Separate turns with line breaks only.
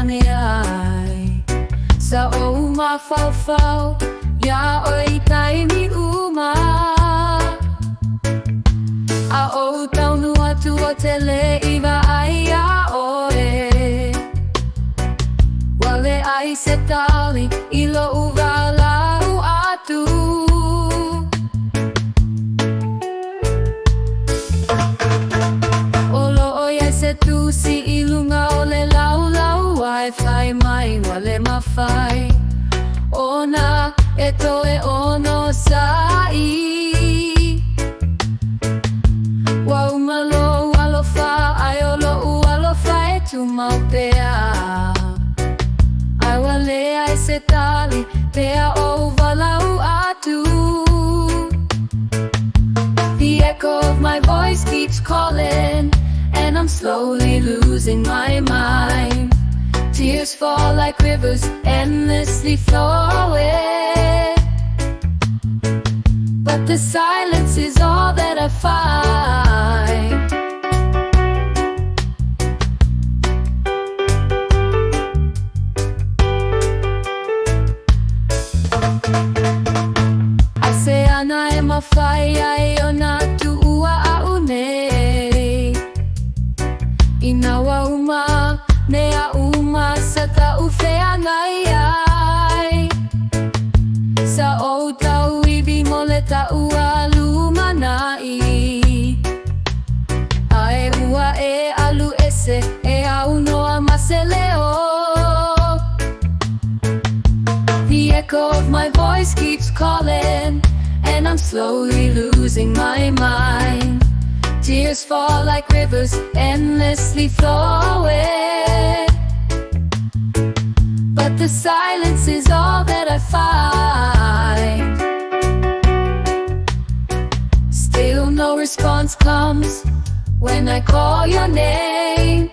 pangyay sa o mafau-fau ya oi tai ni uma a o tau nua tua tele iwa ai a oe wale ai se tali ilo uga lau atu se tu si ilunga ole lau lau Wi-Fi mai wale mawhai ona e toe ono sai wa umalo alofa ai olo alofa e tu maupea ai wale ai se tali pea o walau atu. The echo of my voice keeps calling and I'm slowly losing my mind. Tears fall like rivers, endlessly flowing. But the silence is all that I find. I say ana e mawhai ai ona tu ua aune Inawa uma, nea uma, sa tau whea ngai ai Sa o tau iwi mole tau a lumanai Ae ua e alu ese, e au noa maseleo The echo of my voice keeps calling and I'm slowly losing my mind. Tears fall like rivers, endlessly flowing. But the silence is all that I find. Still no response comes when I call your name.